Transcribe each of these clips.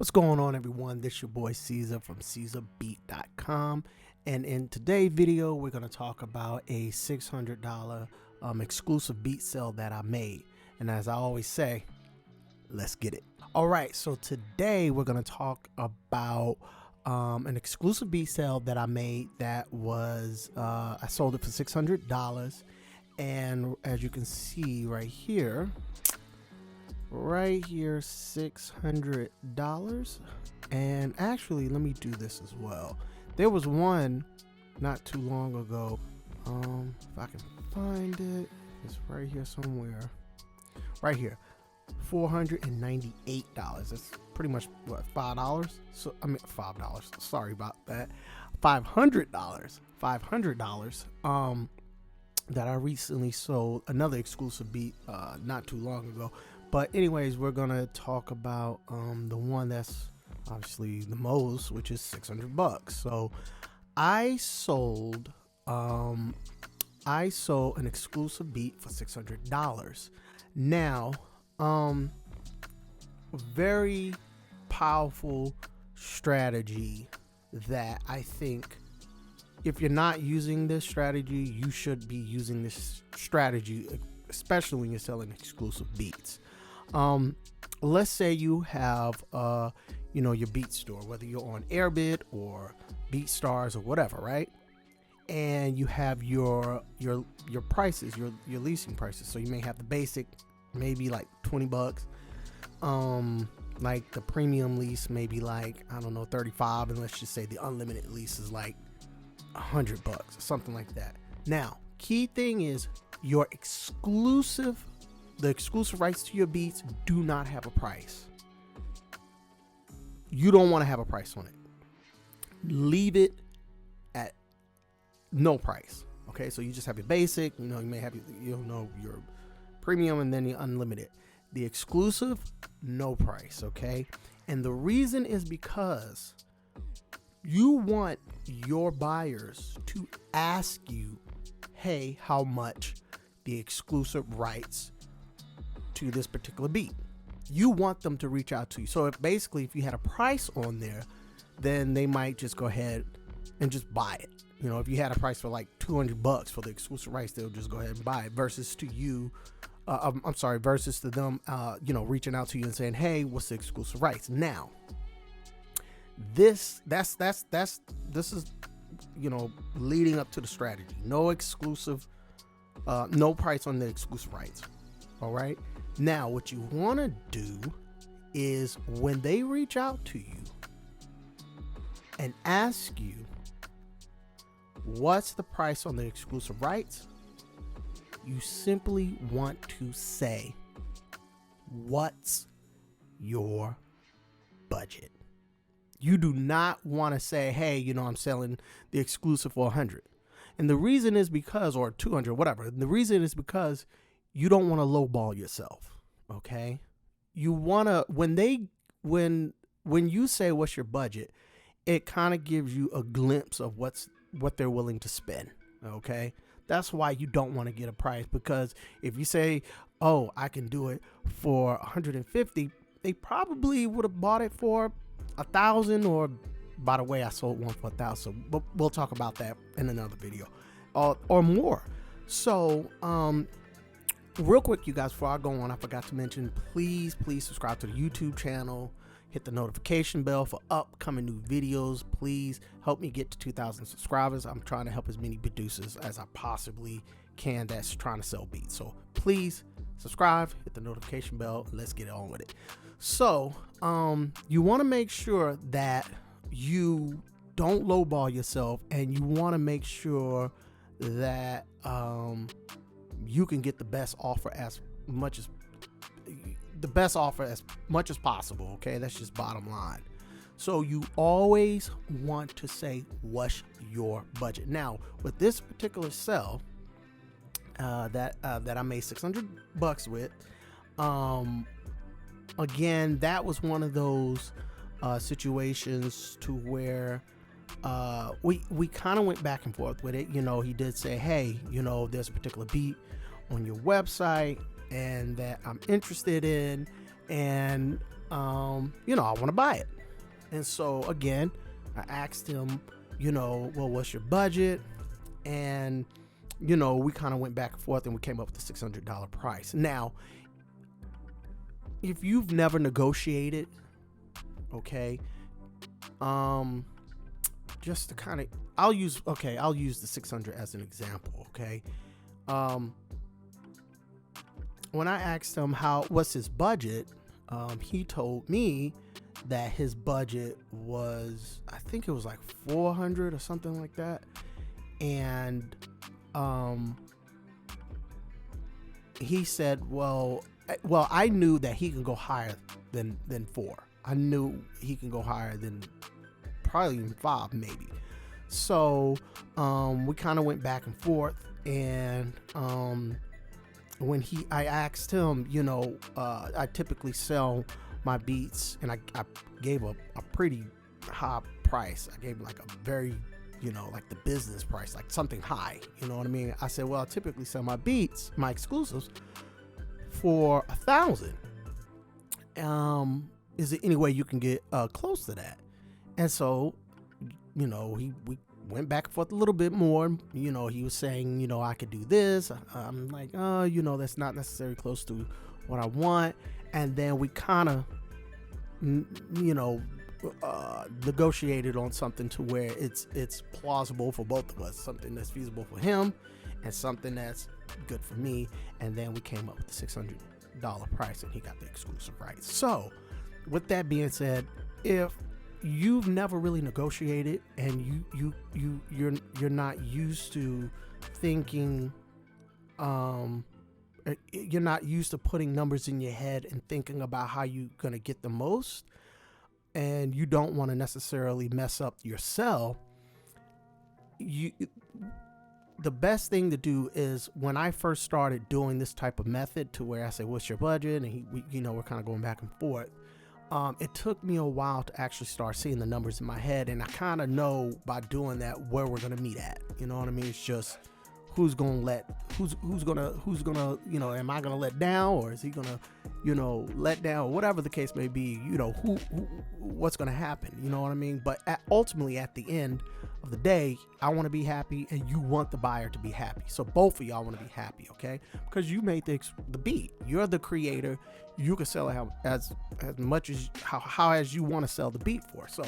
What's going on, everyone? This your boy Ceasar from 𝐤𝐨𝐬𝐫𝐞, and in today's video we're going to talk about a $600 exclusive beat sale that I made. And as I always say, let's get it. All right, so today we're going to talk about an exclusive beat sale that I made that was I sold it for $600, and as you can see right here, $600. And actually, let me do this as well. There was one not too long ago, if I can find it, it's right here somewhere, right here, $498. That's pretty much what, $5. So I mean $5, sorry about that, $500 that I recently sold another exclusive beat not too long ago. But anyways, we're gonna talk about the one that's obviously the most, which is $600. So I sold an exclusive beat for $600. Now, very powerful strategy that I think if you're not using this strategy, you should be using this strategy, especially when you're selling exclusive beats. Let's say you have your beat store, whether you're on Airbit or BeatStars or whatever, right? And you have your prices, your leasing prices. So you may have the basic, maybe like $20. Like the premium lease, maybe like, I don't know, $35, and let's just say the unlimited lease is like $100 or something like that. Now, key thing is the exclusive rights to your beats do not have a price. You don't want to have a price on it. Leave it at no price. Okay, so you just have your basic, you may have your premium, and then your unlimited. The exclusive, no price. Okay, and the reason is because you want your buyers to ask you, hey, how much the exclusive rights to this particular beat. You want them to reach out to you. So if you had a price on there, then they might just go ahead and just buy it. If you had a price for like $200 for the exclusive rights, they'll just go ahead and buy it, versus to you, versus to them, reaching out to you and saying, hey, what's the exclusive rights? Now, this is leading up to the strategy. No exclusive, no price on the exclusive rights. All right. Now, what you want to do is when they reach out to you and ask you, what's the price on the exclusive rights? You simply want to say, what's your budget? You do not want to say, hey, I'm selling the exclusive for $100. And the reason is because, or $200, whatever. And the reason is because you don't want to lowball yourself. Okay. You want to, when you say what's your budget, it kind of gives you a glimpse of what they're willing to spend. Okay. That's why you don't want to get a price, because if you say, oh, I can do it for $150, they probably would have bought it for $1,000, or by the way, I sold one for $1,000, but we'll talk about that in another video, or more. So, real quick, you guys, before I go on, I forgot to mention, please subscribe to the YouTube channel. Hit the notification bell for upcoming new videos. Please help me get to 2,000 subscribers. I'm trying to help as many producers as I possibly can that's trying to sell beats. So please subscribe, hit the notification bell. Let's get on with it. So you want to make sure that you don't lowball yourself, and you want to make sure that you can get the best offer as much as possible. Okay, that's just bottom line. So you always want to say, what's your budget? Now, with this particular sell that I made $600 with, again, that was one of those situations to where we kind of went back and forth with it. He did say, hey, there's a particular beat on your website and that I'm interested in, and I want to buy it. And so again, I asked him, well, what's your budget? And, we kind of went back and forth and we came up with the $600 price. Now, if you've never negotiated, okay, just to kind of, I'll use the 600 as an example. Okay. When I asked him what's his budget, he told me that his budget was, I think it was like 400 or something like that. And, he said, well, I knew that he can go higher than 4. I knew he can go higher than probably even 5, maybe. So, we kind of went back and forth, and, when I asked him, I typically sell my beats, and I gave a pretty high price. I gave like a very, like the business price, like something high, you know what I mean? I said, well, I typically sell my beats, my exclusives, for $1,000. Is there any way you can get close to that? And so, we went back and forth a little bit more. He was saying, I could do this. I'm like, that's not necessarily close to what I want. And then we kind of, negotiated on something to where it's plausible for both of us, something that's feasible for him and something that's good for me. And then we came up with the $600 price, and he got the exclusive rights. So with that being said, if you've never really negotiated and you're not used to thinking, you're not used to putting numbers in your head and thinking about how you're going to get the most, and you don't want to necessarily mess up your sell, the best thing to do is, when I first started doing this type of method to where I say, what's your budget? And we're kind of going back and forth. It took me a while to actually start seeing the numbers in my head, and I kind of know by doing that where we're gonna meet at. You know what I mean? It's just who's gonna, am I gonna let down, or is he gonna, let down, or whatever the case may be. What's gonna happen? You know what I mean? But ultimately, at the end of the day, I want to be happy, and you want the buyer to be happy. So both of y'all want to be happy, okay? Because you made the beat. You're the creator. You can sell it as much as how as you want to sell the beat for. So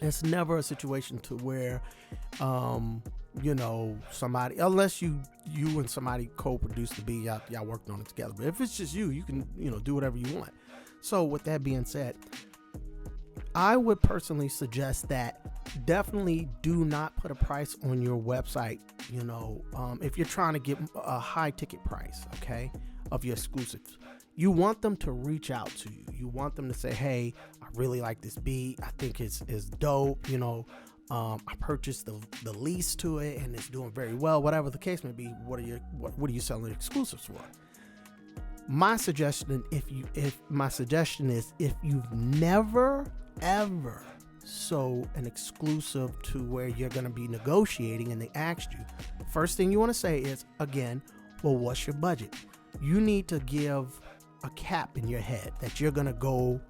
it's never a situation to where, somebody, unless you and somebody co-produce the beat, y'all worked on it together. But if it's just you can, do whatever you want. So with that being said, I would personally suggest that definitely do not put a price on your website, if you're trying to get a high ticket price, okay, of your exclusives. You want them to reach out to you. You want them to say, hey, I really like this beat. I think it's dope. I purchased the lease to it and it's doing very well. Whatever the case may be, what are you selling exclusives for? My suggestion is, if you've never ever sold an exclusive to where you're going to be negotiating and they asked you, first thing you want to say is, again, well, what's your budget? You need to give a cap in your head that you're going to go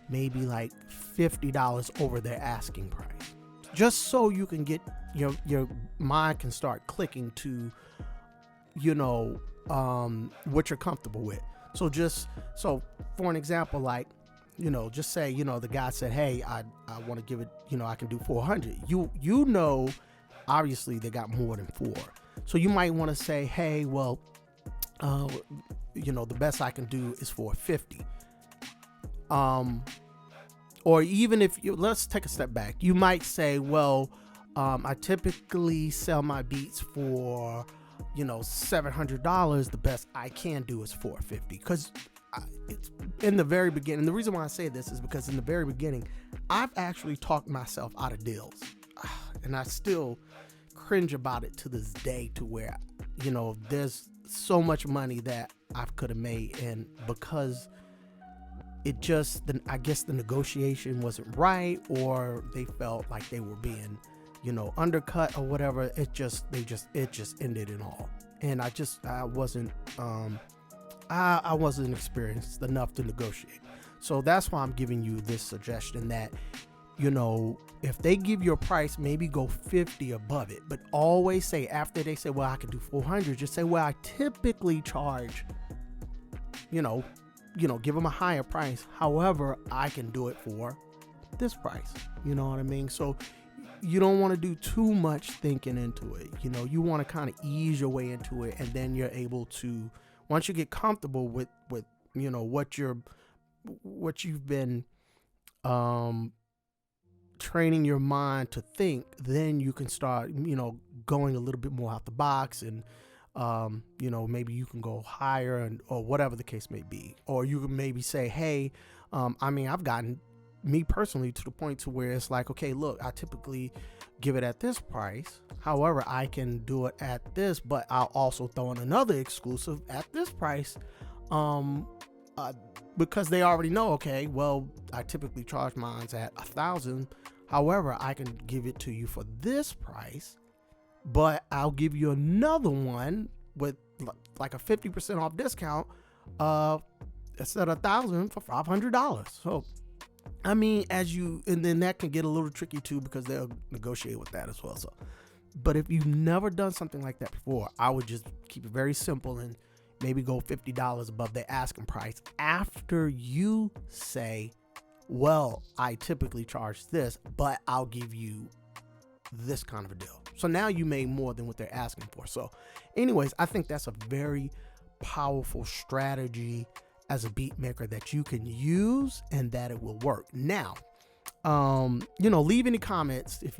maybe like $50 over their asking price, just so you can get your mind can start clicking to, what you're comfortable with. So for an example, like, just say, the guy said, hey, I want to give it, I can do 400. Obviously they got more than 4. So you might want to say, hey, well, the best I can do is 450. Or even let's take a step back. You might say, well, I typically sell my beats for, $700. The best I can do is 450. Because it's in the very beginning. The reason why I say this is because in the very beginning, I've actually talked myself out of deals, and I still cringe about it to this day, to where, there's so much money that I could have made, and because I guess the negotiation wasn't right, or they felt like they were being, undercut or whatever. It just ended it all. And I wasn't experienced enough to negotiate. So that's why I'm giving you this suggestion that, if they give you a price, maybe go 50 above it, but always say, after they say, well, I can do 400, just say, well, I typically charge, give them a higher price. However, I can do it for this price. You know what I mean? So you don't want to do too much thinking into it. You want to kind of ease your way into it, and then you're able to, once you get comfortable with what you've been training your mind to think, then you can start going a little bit more out the box, and maybe you can go higher, or whatever the case may be. Or you can maybe say, hey, I've gotten me personally to the point to where it's like, okay, look, I typically give it at this price. However, I can do it at this, but I'll also throw in another exclusive at this price, because they already know, okay, well, I typically charge mine at 1,000. However, I can give it to you for this price, but I'll give you another one with like a 50% off discount, instead of 1,000 for $500. So, and then that can get a little tricky too, because they'll negotiate with that as well. So, but if you've never done something like that before, I would just keep it very simple and maybe go $50 above the asking price after you say, well, I typically charge this, but I'll give you this kind of a deal. So now you made more than what they're asking for. So anyways, I think that's a very powerful strategy as a beat maker that you can use, and that it will work. Now, leave any comments if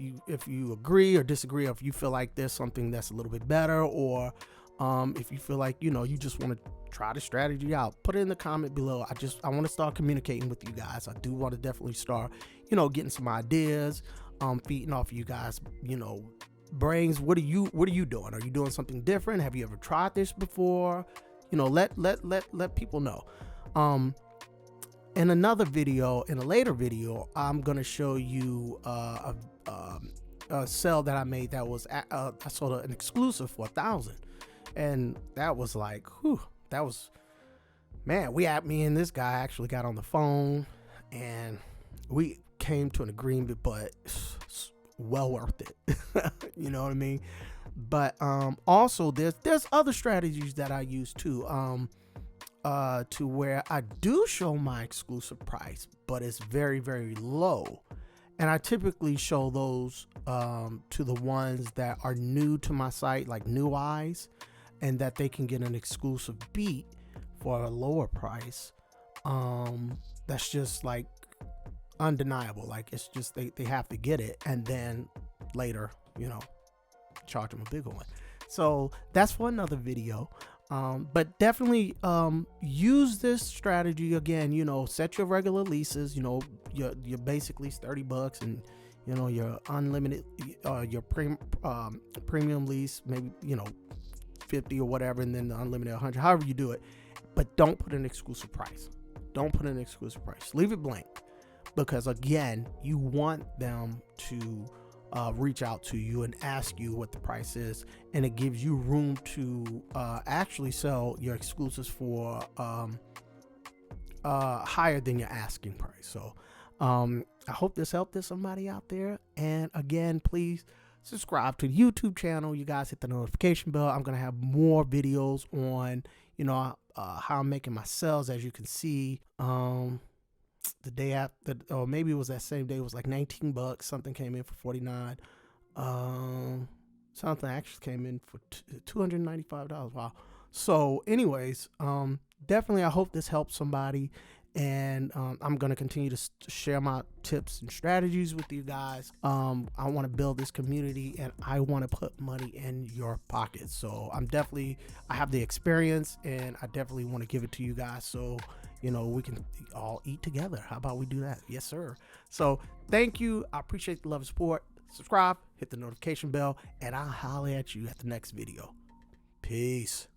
you agree or disagree, or if you feel like there's something that's a little bit better, or if you feel like, you just want to try the strategy out, put it in the comment below. I want to start communicating with you guys. I do want to definitely start, getting some ideas, feeding off of you guys, brains. What are you doing? Are you doing something different? Have you ever tried this before? Let people know. In another video, in a later video, I'm going to show you, a sale that I made that was, I sold an exclusive for 1,000. And that was like, me and this guy actually got on the phone, and we came to an agreement, but it's well worth it. You know what I mean? But also there's other strategies that I use too, to where I do show my exclusive price, but it's very, very low. And I typically show those to the ones that are new to my site, like new eyes, and that they can get an exclusive beat for a lower price. That's just like undeniable. Like, it's just they have to get it, and then later, charge them a bigger one. So that's for another video. But definitely use this strategy again. Set your regular leases. Your basically $30, and your unlimited, your premium lease, maybe 50 or whatever, and then the unlimited 100, however you do it. But don't put an exclusive price. Leave it blank, because again, you want them to reach out to you and ask you what the price is, and it gives you room to actually sell your exclusives for higher than your asking price. So I hope this helped somebody out there. And again, please subscribe to the YouTube channel. You guys hit the notification bell. I'm gonna have more videos on how I'm making my sales. As you can see, the day after, or maybe it was that same day, it was like $19. Something came in for 49. Something actually came in for $295. Wow. So anyways, definitely I hope this helps somebody. And I'm going to continue to share my tips and strategies with you guys. I want to build this community, and I want to put money in your pocket. So I have the experience, and I definitely want to give it to you guys, so we can all eat together. How about we do that? Yes, sir. So thank you. I appreciate the love and support. Subscribe, hit the notification bell, and I'll holler at you at the next video. Peace.